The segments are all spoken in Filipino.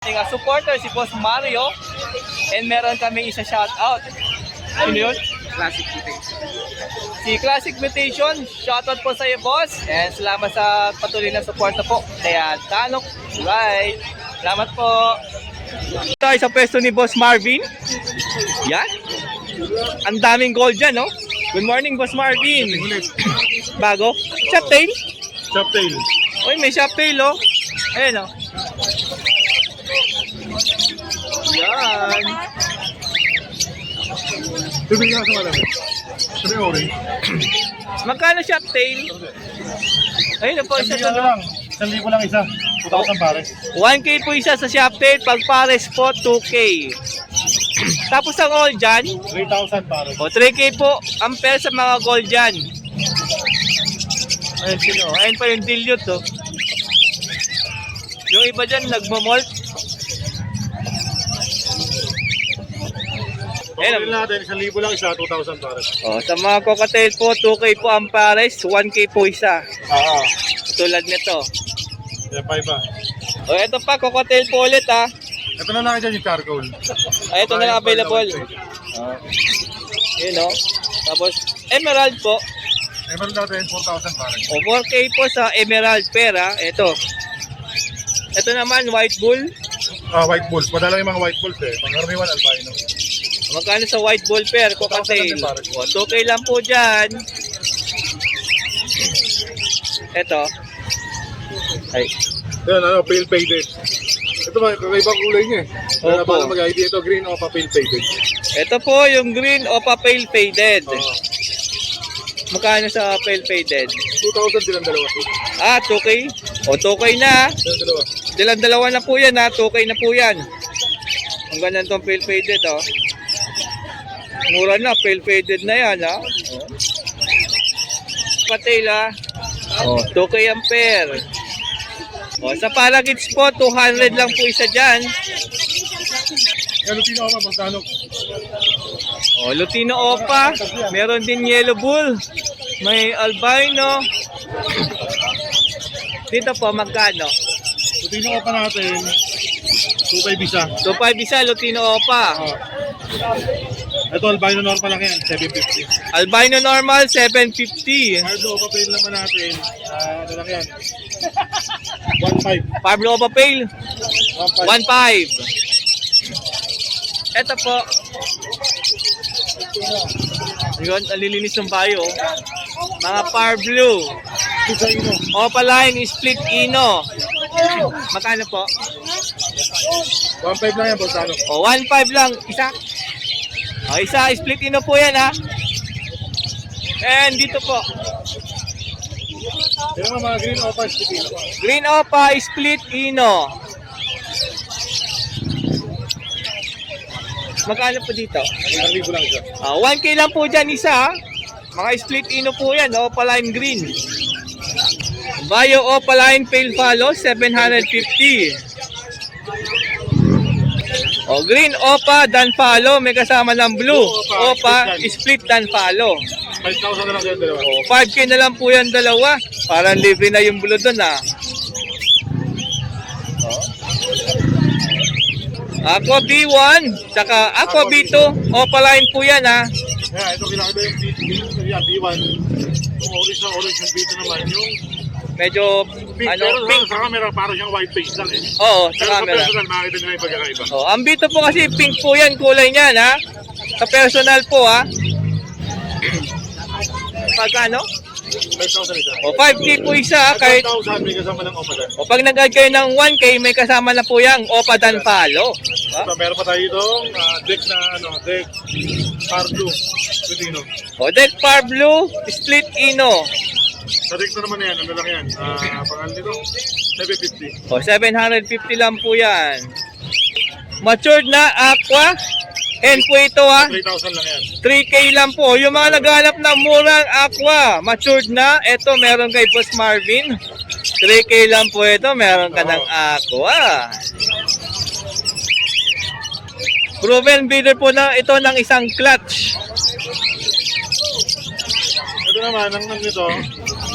Nga supporter si Boss Mario and meron kami isa shoutout. Sino yun? Classic Mutation. Si Classic Mutation, shoutout po sa iyo boss and salamat sa patuloy na suporta po. Kaya Tanok, right. Salamat po. Tayo sa pwesto ni Boss Marvin. Yan. Ang daming gold dyan, no? Good morning, Boss Marvin. Bago? Shop tail? Chop tail. Uy, may shop tail, oh. Ayan, oh. Yan. Tubig nga sa malamig. Sabi orange. Magkano shop tail? Ayun na po, isa 1,000 to. lang. 1,000 lang isa. 2,000 pare. 1K po isa sa shop tail. Pag pares po, 2K. Tapos ang gold dyan, 3,000 pare. o 3K po ang pair sa mga gold dyan. Ayun sino. Ayun pa yung dilute, to. Yung iba dyan, nagmamolt. Pagkakalin natin, 1,000 lang isa, 2,000 pare. O, sa mga cocktail po, 2K po ang pares, 1K po isa. Oo. Tulad nito. Yan pa iba. O, ito pa, cocktail po ulit, ha. Ito na lang dyan yung charcoal. Ay, ito na lang available. Yun, o. Tapos, emerald po. Emerald natin, 4,000 pare. O, 4K po sa emerald pera. Ito. Ito naman, white bull. White bulls. Madala yung mga white bulls eh. Pangkaraniwan, albino. Magkano sa white bull pair, cocktail? O, 2K lang po dyan. Ito. Ay. Yan, pale faded. Ito ba, kakaibang kulay niya eh. Kaya Opo. paano mag-ID ito, green o pale faded. Ito po yung green o pale faded. Magkano sa pale faded? 2,000 silang dalawa. 2K. O, 2K na. Silang dalawa. Dalawa na po yan, ha. 2K na po yan. Ang ganyan tong pale faded, oh. Mura na, pale faded na yan, ha. Patil, ha. O, 2K ang pair. O, sa Paragits po, 200 lang po isa dyan. Yan, Lutino ako, Pagtanok. O, Lutino Opa. Meron din Yellow Bull. May albino. Dito po, magkano? Lutino ako pa natin, 2,500 isa. 2.5 isa, Lutino Opa. Ito, albino normal lang yan, 750. Albino normal, 750. Hardlo, papel naman natin, ano lang yan, 1,500. Pablo Opa Pale, 1,500. 1.5. Ito po. Yun, alilinis ng bayo. Mga Par Blue. Isa ino. Opaline, Split Ino. Magkano po? 1,500 lang yan, Pagtanok. O, 1.5 lang. Isa. O, isa. Split Ino po yan, ha. And dito po. Yan naman mga green opa, Lutino. Green Opa, Split Ino. Magkano po dito? 1,000 lang isa. 1K lang po dyan isa, ha? Mga Split Ino po yan, Opaline Green. Bayo Opaline Pale Follow, 750. O, Green Opa Dan Follow, may kasama ng Blue. Opa, Split Dan Follow. 5,000 na lang yan, dalawa. O, 5K na lang po yan dalawa. Parang libre na yung Blue doon, ha? Aqua B1, saka Aqua B2, Opaline po yan, ha? Yeah, ito kinakaiba yung B1. Yung orange na orange, yung B2 naman. Yung Medyo, pink, ano, pero pink. sa camera, parang siyang white face lang eh. Oo, Pero sa sa camera. personal, makikita nyo yung pagkakaiba. Oh, ang B2 po kasi pink po yan, kulay niyan, ha? Sa personal po, ha? Pagkano? 5,000 isa. O, 5K po isa, ha? Kahit, 1,000 may kasama ng opa dyan. o, pag nag-add kayo ng 1K, may kasama na po yung Opa Dan Palo. Ha? So, meron pa tayo itong deck na deck Pardo. Lutino. O, Deck Par Blue, Split Ino. Sa deck na naman yan, ano lang yan? Pangalan nito, 750. O, 750 lang po yan. Matured na Aqua. And po ito, ha? 3,000 lang yan. 3K lang po. Yung mga naghahanap ng murang aqua, matured na. Ito, meron kay Boss Marvin. 3K lang po ito. Meron ka ng aqua. Proven breeder po na ito ng isang clutch. Ito naman, ang nito,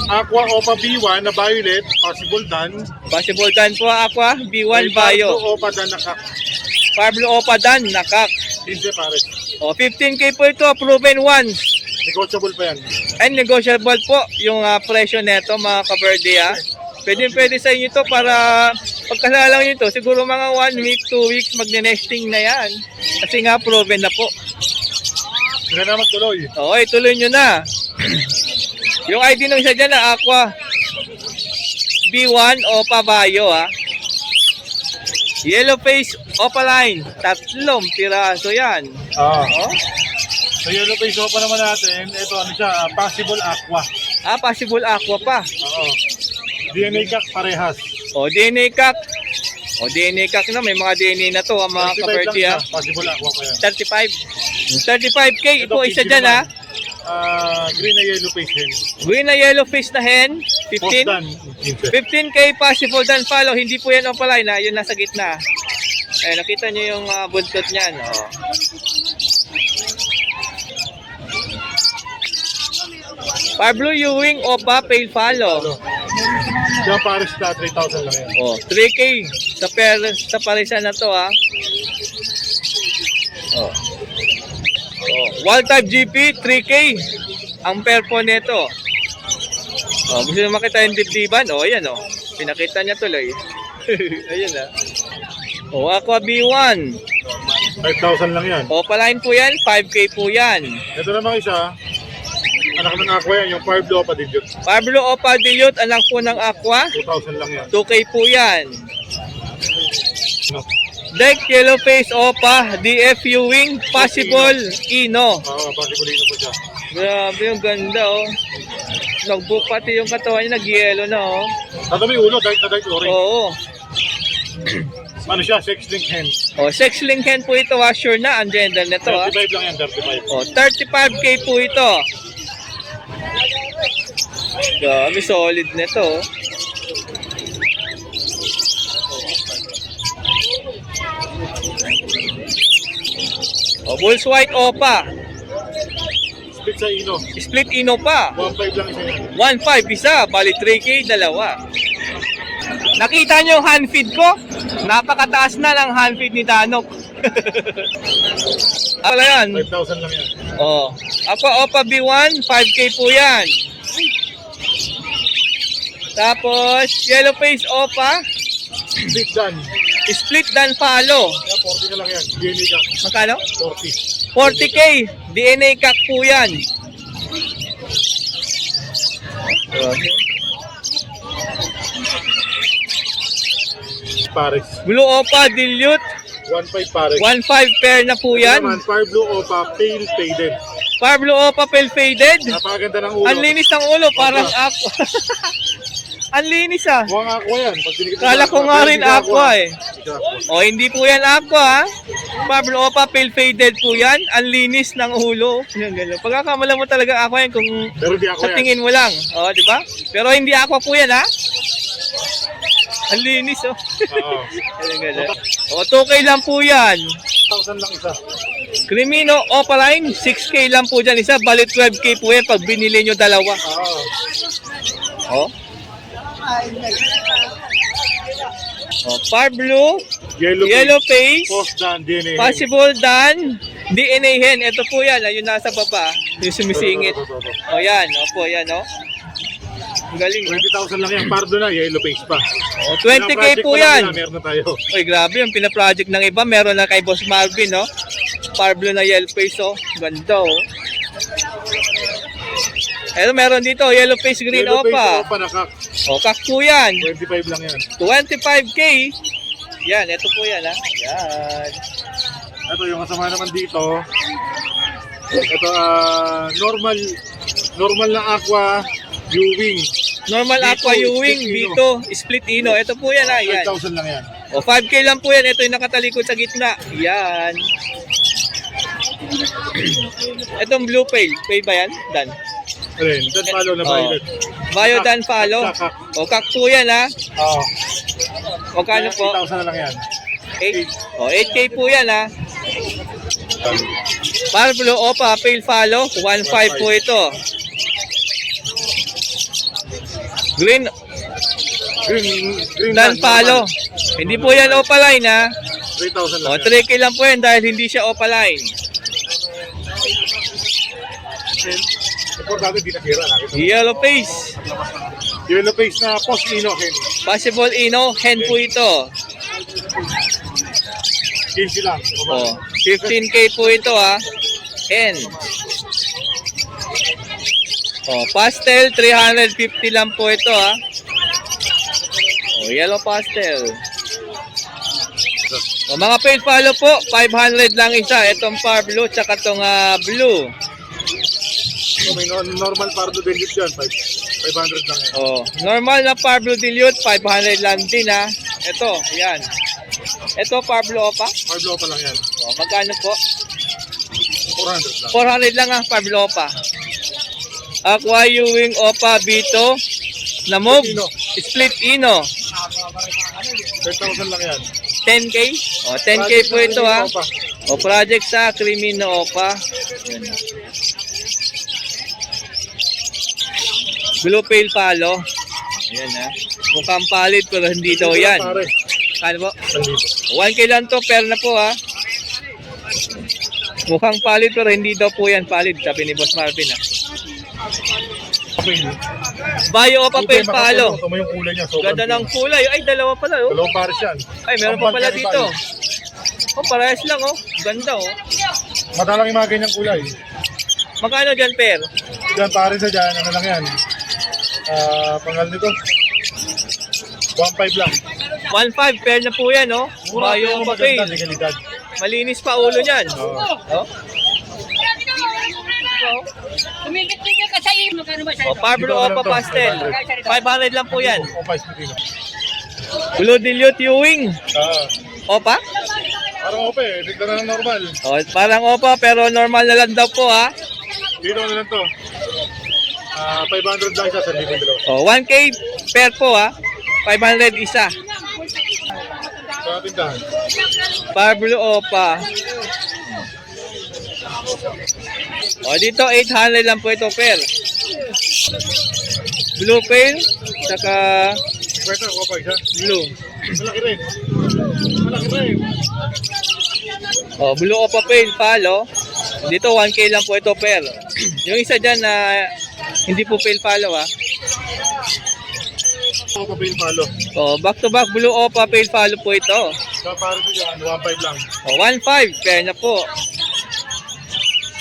Aqua Opa B1 na violet, possible dan. Possible Dan po Aqua, B1 Bio. Opa dan nakak. Pablo Opa Dan, nakak. 15 pares. O, 15K po ito, proven once. Negotiable pa yan. And negotiable po yung presyo neto mga kaberde ha. Pwede sa inyo to para pagkasala nyo ito, siguro mga 1 week, 2 weeks magne-nesting na yan. Kasi nga proven na po. Hindi na magtuloy. Okay, tuloy nyo na. Yung ID ng isa dyan na Aqua B1 Opa Bayo ha. Yellow face Opaline, 3 piraso yan. Ah. Oh? So yellow face opa naman natin, ito ano siya, possible aqua. Possible Aqua pa. Oo. DNA kak parehas. O, DNA kak. O, DNA kak na. May mga DNA na to, ang mga 35 kaperti lang ha. siya, possible aqua pa yan. 35. 35K Ito, po isa 15 dyan ha. naman. Green na yellow face hen. Green na yellow face na hen. Post 15. dan, 15. 15K possible dan follow. Hindi po yan opaline ha. Yun nasa gitna. Eh, nakita nyo yung buntot niyan. O. Pablo Ewing Opa Pale Follow. Diyan pares na 3,000 lang yan. Oh, 3K sa parisan na to ha. Oh. Oh, Wild Type GP 3K ang pair po nito. Oh, gusto nyo makita yung dibdiban? Oh, ayan oh. Pinakita niya tuloy. Ayun ah. Oh, Aqua B1. 5,000 lang yan. Opaline po yan, 5K po yan. Ito naman isa, anak ng aqua yan, yung Pablo Opa Dilute. Pablo Opa Dilute, anak po ng Aqua. 2,000 lang yan. 2K po yan. No. Deck Yellow Face Opa, DF Ewing, Possible Ino. Oo, possible ino po siya. Grabe yung ganda oh. Nag-book pati yung katawan niya, nag-yellow na oh. Tato may ulo, dark na dark orange. Oo. Ano siya, sex link hen. Oh, sex link hen po ito ha, sure na ang gender nito ha. 35 lang yan, 35. Oh, 35K po ito. Grabe, solid nito oh. Oh, Bulls White Opa. Split sa ino. Split Ino pa. 1.5 lang isa yan. 1.5 isa, bali 3K, dalawa. Nakita nyo yung hand feed ko? Napakataas na ng hand feed ni Danok. Wala yan. 5,000 lang yan. Oh. Opa B1, 5K po yan. Tapos, Yellow Face Opa, Split done. Split Dan Follow. Yan, 40 na lang yan. DNA ka. Magkano? 40. 40K. DNA Kak po yan. Pares. Blue Opa Dilute, 1.5 pares. 1.5 pair na po Ito yan. naman, Pablo Opa Pale Faded. Pablo Opa Pale Faded. Napakaganda ng ulo. Ang linis ng ulo, parang aqua. Ang linis ah. Mukhang aqua yan. Pag tinikita Kala mo, ko nga pero rin hindi aqua eh. Hindi aqua. O, hindi po yan aqua ha. Pablo Opa Pale Faded po yan. Ang linis ng ulo. Yung gano'n. Pagkakamala mo talaga aqua yan kung Pero hindi aqua sa yan. tingin mo lang. O, di ba? Pero hindi aqua po yan ha. Ang linis oh. Oo. Yung gano'n. O, 2K lang po yan. 1,000 lang isa. Crimino Opaline, 6K lang po dyan isa. Bali 12K po yan pag binili nyo dalawa. Oo. Oh. Oh, Pablo, Yellow Face, Post done, DNA. Possible Dan, DNA hen. Ito po yan, yung nasa baba, yung sumisingit. O yan, opo, yan o. Ang galing. 20,000 lang yan. Pardo na, yellow face pa. O, 20K po yan. Meron na tayo. Oy, grabe, yung pinaproject ng iba, meron na kay Boss Marvin, no? Pablo na Yellow Face, oh. Ganda, oh. Pero meron dito, Yellow Face Green Yellow face Opa. opa na kak. O, kakpo yan. 25 lang yan. 25K. Yan, ito po yan, ha. Yan. Ito yung kasama naman dito. Ito, normal na aqua, Ewing. Normal Dito, Aqua Ewing, Split Ino. Bito, Split Ino. Ito po yan, ha. Yan. 5,000 lang yan. O, 5K lang po yan. Ito yung nakatalikod sa gitna. Yan. Itong blue pale. Pale ba yan? Dan. Ayun, dan palo na Oh. violet. Bio Dan Follow. Kak. O, kakpo yan, ha. Oo. O, kano po? 8,000 na lang yan. 8. O, 8K po yan, ha. Pablo Opa, Pale Follow. 1.5 po ito. Green Green Dan Palo. Hindi po yan opaline ha. 3,000 O, lang. 3K lang po yan dahil hindi siya opaline. Importante, di nakira. Nakita mo. Yellow face. Yellow face na post ino. Possible ino, hen po ito. 15 lang. O, 15K po ito ha. Hen. O, pastel, 350 lang po ito ha. O, yellow pastel. O, mga pale palo po, 500 lang isa. Itong par blue, tsaka itong blue. So, may normal pardo dilute dyan. 500 lang. Yan. Oh, normal na Pablo Dilute, 500 lang din ha. Ito, yan. Ito Pablo Opa. Pardo pa lang yan. Oh, magkano po? 400 lang. 400 lang ha, Pablo Opa. Aqua Ewing Opa Bito na move. Ino. Split Ino. 10,000 lang yan. 10K? Oh, 10K po ito ha. O, project sa Crimino Opa. Yan. Blue Pale Palo. Ayan ha. Mukhang palit pero hindi daw yan. Pare. Kano po? 1,000. 1K lang to, per na po ha. Mukhang palit pero hindi daw po yan palit, sabi ni Boss Marvin ha. Okay. Bayo Opa Pale Palo. Ito mo yung kulay niya. Sobrang Ganda ng kulay. Ay, dalawa pala oh. Dalawang pares yan. Ay, meron pa pala dito. Oh, parehas lang oh. Ganda oh. Madalang yung mga ganyang kulay. Magkano dyan, per? Diyan pares na dyan. Ano lang yan? Pangal nito. 1,500 lang. 1.5, per na po yan oh. Bayo Opa maganda. Pale. Legalidad. Malinis pa ulo niyan. Oo. Oh. Kumikit-kikit ka sa iyo. Magkano ba sa Oh, Pablo Opa Pastel. 500 lang po yan. O, 5 Pilipino. Blue Dilute Ewing. Opa? Parang ope eh. Bigla na ng normal. Oh, parang Opa pero normal na lang daw po ha. Dito na lang to. 500 lang siya sa libon dalawa. Oh, 1K per po ha. 500 isa. Sa tindahan. Pablo Opa. O, dito 800 lang po ito per. Blue Pale, saka Pwede ako pa isa. blue. Malaki rin. Malaki rin. O, Blue Opa Pale, palo. Dito 1K lang po ito per. Yung isa dyan na hindi po pale palo ha. Ako pa yung palo. O, back to back Blue Opa Pale palo po ito. Sa para sa dyan, 1,500 lang. O, 1.5 per na po.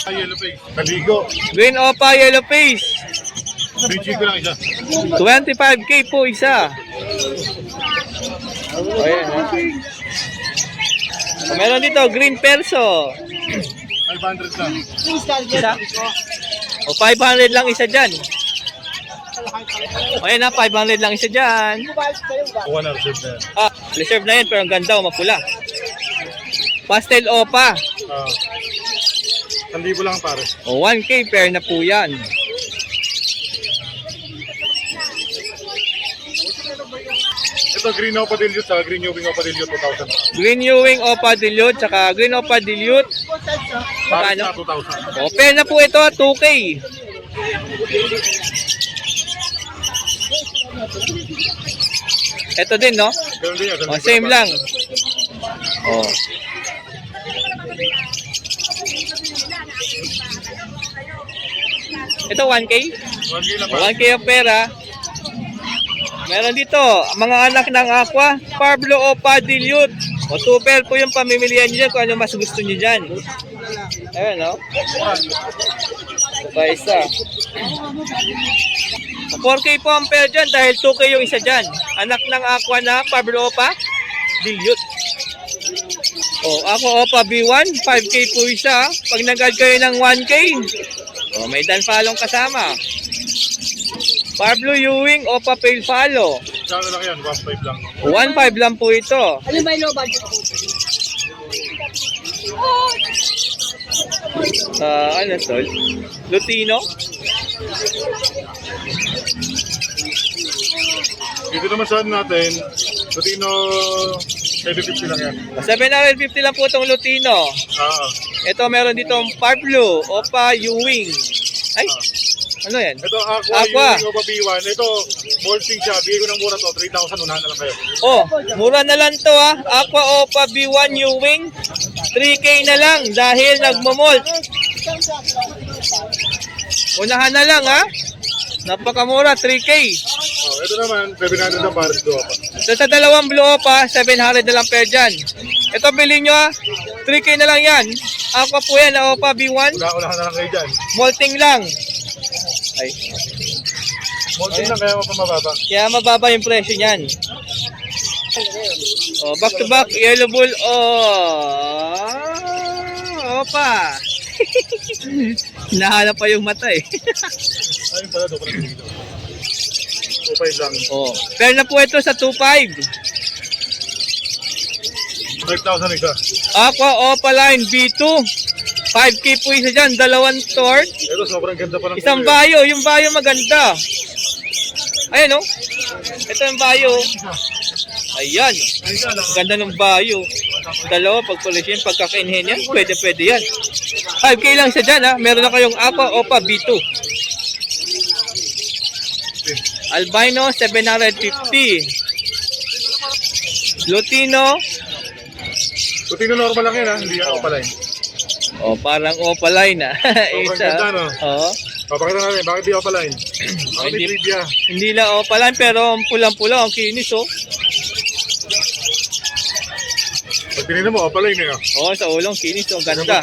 Yellow face. Naligo. Green Opa Yellow Face. Bitchin ko lang isa. 25K po isa. O, yan ha. O, meron dito Green Perso. 500 lang. Isa? O, 500 lang isa dyan. O, yan ha, 500 lang isa dyan. Kuha na reserve na yan. Ah, reserve na yan, pero ang ganda o, mapula. Pastel Opa. 1,000 lang pare. O, 1K pair na po yan. Ito green opa dilute sa green Ewing opa dilute 2,000. Green Ewing Opa Dilute, tsaka Green Opa Dilute. Pare Magkano? na 2,000. O, pair na po ito, 2K. Ito din, no? Ganun din yan. O, same lang. O. Ito 1K? 1K lang O, pare. 1K ang pera. Meron dito, mga anak ng Aqua, Pablo Opa Dilute. O, 2 pair po yung pamimilihan nyo dyan kung ano mas gusto nyo dyan. Ayan, no? Pa isa. 4K po ang pair dyan dahil 2K yung isa dyan. Anak ng Aqua na Pablo Opa Dilute. O, Aqua Opa B1, 5K po isa. Pag nag-add kayo ng 1K, o, may danpalong kasama. Pablo Ewing Opa Pale Palo. Kano lang yan? 1,500 lang. 1.5 lang po ito. Ano ba yung low budget? Ano to? Lutino? Dito naman sa natin, Lutino 750 lang yan. 750 lang po itong Lutino. Ah, Ito meron ditong Pablo Opa Ewing. Ay, Ano yan? Ito, Aqua, Aqua. Ewing Opa B1. Ito, molting siya. Bigay ko ng mura to. 3,000, unahan na lang kayo. Oh, mura na lang to ha. Aqua Opa B1 Ewing. 3K na lang dahil nagmamolt. Unahan na lang ha. Napakamura, 3K. Oh, ito naman, 700 na pares do pa. So sa dalawang Blue Opa, 700 na lang per dyan. Ito bilhin nyo ha. 3K na lang yan. Aqua po yan, Opa B1. Unahan na lang kayo dyan. Molting lang. Ay, Molting lang kaya mapamababa. kaya mababa yung presyo niyan. Oh, back to back, yellow bull. Oh, Opa. Nahanap pa yung mata eh. Ayun pala, do pa lang dito. 2.5 lang. Oh, fair na po ito sa 2.5. 5,000 isa. Aqua Opaline B2. 5K po isa dyan, dalawang tort. Ito, sobrang ganda pa ng Isang kulay. bayo, yung bayo maganda. Ayan oh. Ito yung bayo. Ayan. Ay, isa lang. Ganda ng bayo. Dalawa, pag polisin, pagkakainhin yan, pwede yan. 5K lang siya dyan ha. Meron na kayong Aqua Opa B2. Albino, 750. Lutino. Puti na normal lang yan ha. Hindi yan opaline. Oh, parang Opaline ha. Sobrang Isa. ganda, no? Oo. Papakita natin, bakit di opaline? Bakit may Hindi- trivia? Hindi lang Opaline, pero pulang-pula, ang kinis oh. Pag tinignan mo, opaline eh. Oh, sa ulong kinis oh, ang ganda.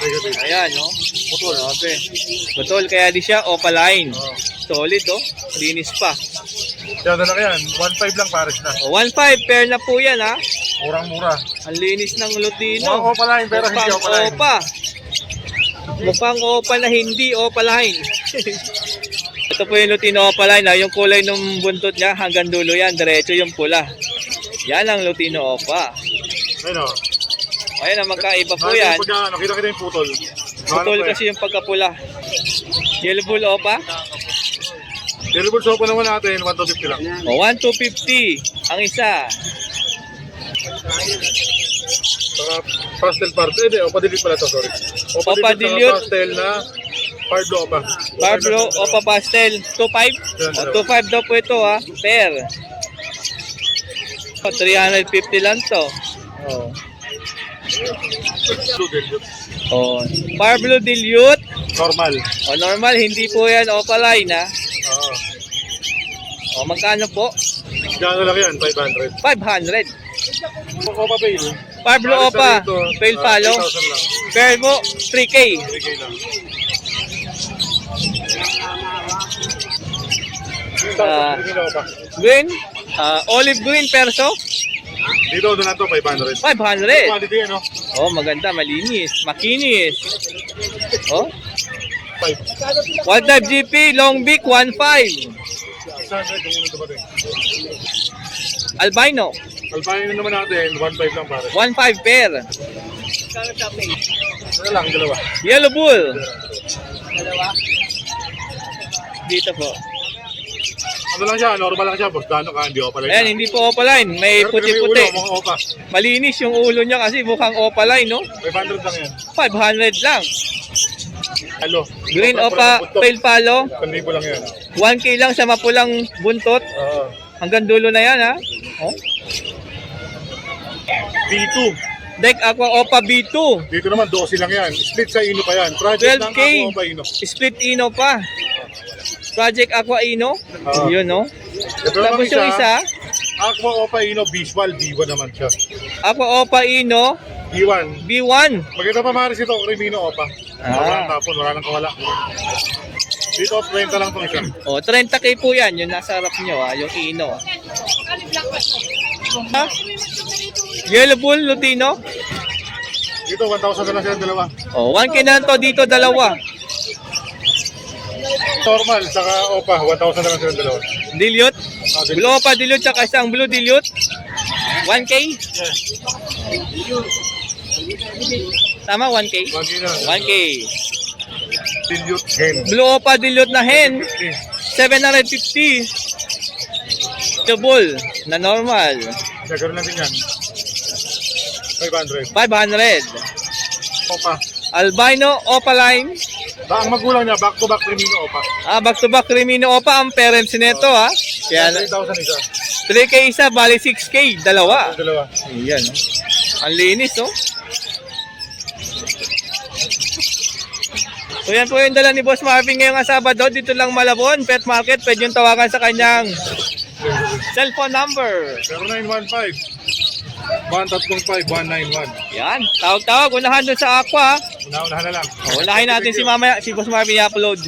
Negative. Ayan oh. Putol. Grabe. Putol, kaya di siya Opaline. Oh. Solid oh. Linis pa. Yan na lang yan. 1.5 lang pares na. Oh, 1.5 pair na po yan ha. Murang-mura. Ang linis ng Lutino. Mukhang opaline pero hindi Mukhang opaline. Opa. Mukhang Opa na hindi Opaline. Ito po yung Lutino Opaline ha. Yung kulay ng buntot niya hanggang dulo yan. Diretso yung pula. Yan ang Lutino Opa. Ayun o. Ayan ang magkaiba po yan. Kita-kita yung putol. Putol kasi yung pagkapula. Yellow bull Opa. Yellow Bull Sopa naman natin, 1,250 lang. O, 1,250 ang isa. Saka pastel part. Hindi, Opa Dilute pala to, sorry. Opa Dilute. Saka pastel na Parblo Opa. Barbro Opa Pastel 2.5. O, 2.5 daw po ito ha. Pair. O, 350 lang to. O. Blue Dilute. O, Parblo Dilute. Normal. O, normal, hindi po yan Opaline ha. Oo. O, magkano po? Gano'n lang yan, 500. 500. Opa Pale. Parblo Opa. Fail follow. 3,000 lang. Pair mo, 3K. 3K lang. Ah. Dito Opa. Green. Olive green perso. Dito doon na to, 500. 500. Quality yan, no? Oh, maganda, malinis, makinis. Oh, 5. Wild Type GP, Long Beak, 1.5. 600 kung ano dumating. Albino, Alpine naman natin, 1.5 lang pare. 1.5 pair. Ano lang, dalawa. Yellow Bull. Dito po. Ano lang siya, normal lang siya, boss. Gano'n ka, hindi Opa lang. Ayan, hindi po Opaline. May Pero tingnan mo yung puti-puti. ulo, mukhang Opa. Malinis yung ulo niya kasi mukhang Opaline, no? 500 lang yan. 500 lang. Halo. Green Opa, Pale Palo. 1,000 lang yan. 1K lang sa mapulang buntot. Oo. Hanggang dulo na yan, ha? Oh. B2. Deck Aqua Opa B2. Dito naman, 12 lang yan. Split sa Ino pa yan. Project ng 12K. Aqua Opa Ino. Split Ino pa. Project Aqua Ino. Oo. Yun, no? Ito naman Tapos yung isa, Aqua Opa Ino Visual B1 naman siya. Aqua Opa Ino B1. B1. Maganda pa maris ito, Crimino Opa. Ah. Wala nang tapon, wala nang kawala. Dito, 20 lang itong isa. O, 30K po yan. Yung nasa harap nyo, ha? Yung Ino. Ha? Yellow Bull, Lutino. Dito, 1,000 na lang sila dalawa. O, 1K na lang to dito, dalawa. Normal, saka Opa, 1,000 na lang sila dalawa. Dilute. Okay. Blue Opa Dilute, tsaka isang Blue Dilute. 1K. Yes. Tama, 1K? 1K na. 1K. Dilute hen. Blue Opa Dilute na hen. 750. The bull na normal. Nagkaroon natin yan. 500. 500. Opa. Albino Opaline. Ang magulang niya, back-to-back Remino Opa. Back to back Remino Opa ang parents nito ha. Kaya 3,000 isa. 3K isa, bali 6K, dalawa. Yung dalawa. Ayan. Oh. Ang linis oh. So yan po yung dala ni Boss Marvin ngayong Sabado. Dito lang Malabon, Pet Market. Pwede yung tawagan sa kanyang cellphone number. 0915-135-191. Yan, tawag-tawag. Unahan doon sa Aqua. Una-unahan na lang. Unahin natin si Boss Marvin i-upload.